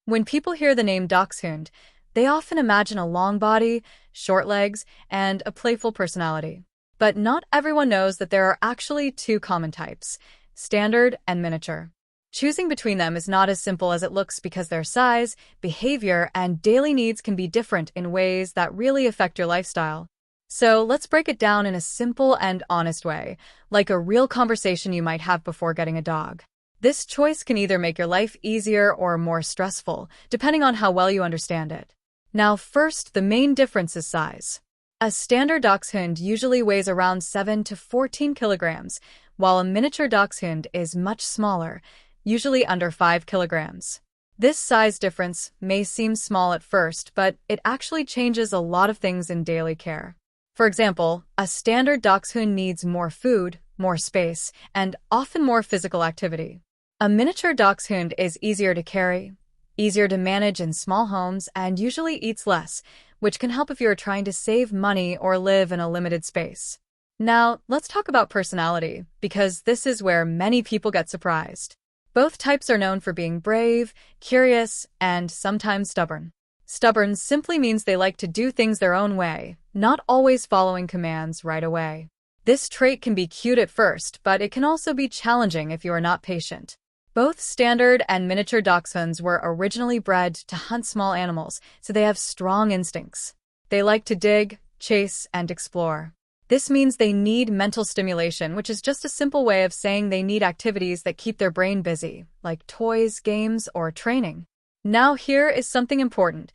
When people hear the name Dachshund, they often imagine a long body, short legs, and a playful personality. But not everyone knows that there are actually two common types, standard and miniature. Choosing between them is not as simple as it looks because their size, behavior, and daily needs can be different in ways that really affect your lifestyle. So let's break it down in a simple and honest way, like a real conversation you might have before getting a dog. This choice can either make your life easier or more stressful, depending on how well you understand it. Now, first, the main difference is size. A standard dachshund usually weighs around 7 to 14 kilograms, while a miniature dachshund is much smaller, usually under 5 kilograms. This size difference may seem small at first, but it actually changes a lot of things in daily care. For example, a standard dachshund needs more food, more space, and often more physical activity. A miniature dachshund is easier to carry, easier to manage in small homes, and usually eats less, which can help if you're trying to save money or live in a limited space. Now, let's talk about personality, because this is where many people get surprised. Both types are known for being brave, curious, and sometimes stubborn. Stubborn simply means they like to do things their own way, not always following commands right away. This trait can be cute at first, but it can also be challenging if you are not patient. Both standard and miniature dachshunds were originally bred to hunt small animals, so they have strong instincts. They like to dig, chase, and explore. This means they need mental stimulation, which is just a simple way of saying they need activities that keep their brain busy, like toys, games, or training. Now here is something important.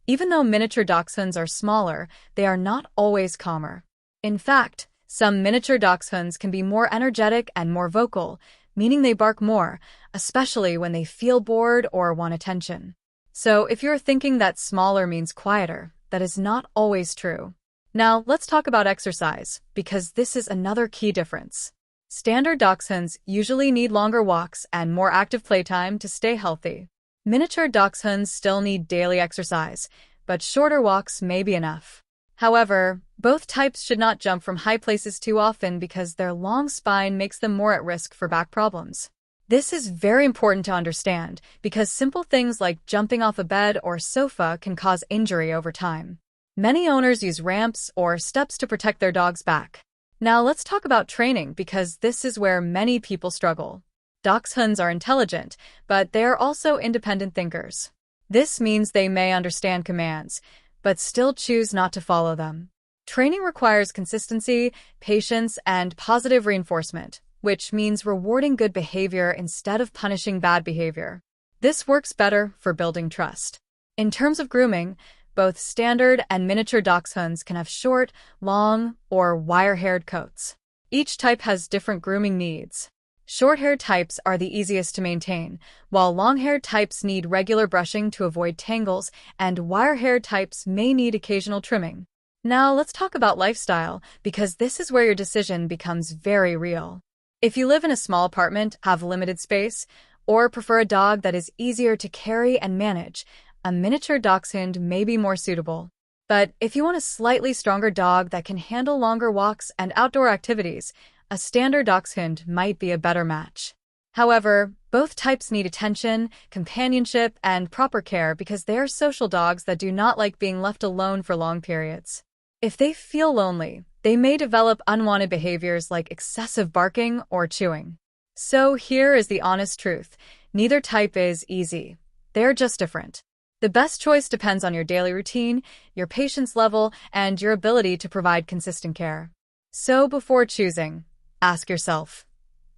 Even though miniature dachshunds are smaller, they are not always calmer. In fact, some miniature dachshunds can be more energetic and more vocal, meaning they bark more, especially when they feel bored or want attention. So if you're thinking that smaller means quieter, that is not always true. Now let's talk about exercise, because this is another key difference. Standard dachshunds usually need longer walks and more active playtime to stay healthy. Miniature dachshunds still need daily exercise, but shorter walks may be enough. However, both types should not jump from high places too often because their long spine makes them more at risk for back problems. This is very important to understand because simple things like jumping off a bed or sofa can cause injury over time. Many owners use ramps or steps to protect their dog's back. Now let's talk about training because this is where many people struggle. Dachshunds are intelligent, but they are also independent thinkers. This means they may understand commands, but still choose not to follow them. Training requires consistency, patience, and positive reinforcement, which means rewarding good behavior instead of punishing bad behavior. This works better for building trust. In terms of grooming, both standard and miniature dachshunds can have short, long, or wire-haired coats. Each type has different grooming needs. Short-haired types are the easiest to maintain, while long-haired types need regular brushing to avoid tangles, and wire-haired types may need occasional trimming. Now let's talk about lifestyle, because this is where your decision becomes very real. If you live in a small apartment, have limited space, or prefer a dog that is easier to carry and manage, a miniature dachshund may be more suitable. But if you want a slightly stronger dog that can handle longer walks and outdoor activities, a standard dachshund might be a better match. However, both types need attention, companionship, and proper care because they are social dogs that do not like being left alone for long periods. If they feel lonely, they may develop unwanted behaviors like excessive barking or chewing. So here is the honest truth. Neither type is easy. They're just different. The best choice depends on your daily routine, your patience level, and your ability to provide consistent care. So before choosing, ask yourself,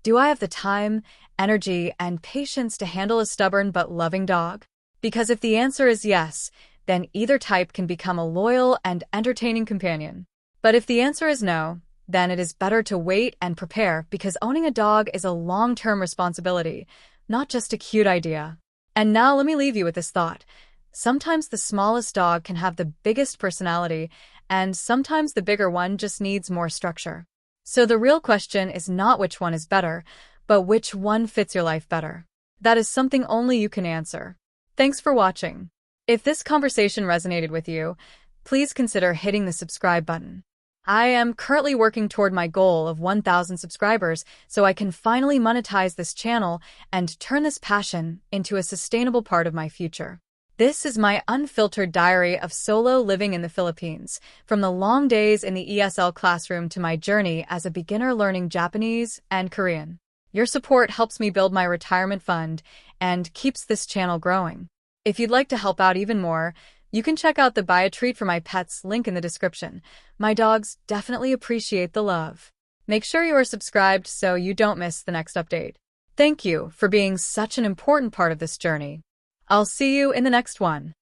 do I have the time, energy, and patience to handle a stubborn but loving dog? Because if the answer is yes, then either type can become a loyal and entertaining companion. But if the answer is no, then it is better to wait and prepare because owning a dog is a long-term responsibility, not just a cute idea. And now let me leave you with this thought. Sometimes the smallest dog can have the biggest personality, and sometimes the bigger one just needs more structure. So the real question is not which one is better, but which one fits your life better. That is something only you can answer. Thanks for watching. If this conversation resonated with you, please consider hitting the subscribe button. I am currently working toward my goal of 1,000 subscribers so I can finally monetize this channel and turn this passion into a sustainable part of my future. This is my unfiltered diary of solo living in the Philippines, from the long days in the ESL classroom to my journey as a beginner learning Japanese and Korean. Your support helps me build my retirement fund and keeps this channel growing. If you'd like to help out even more, you can check out the Buy a Treat for My Pets link in the description. My dogs definitely appreciate the love. Make sure you are subscribed so you don't miss the next update. Thank you for being such an important part of this journey. I'll see you in the next one.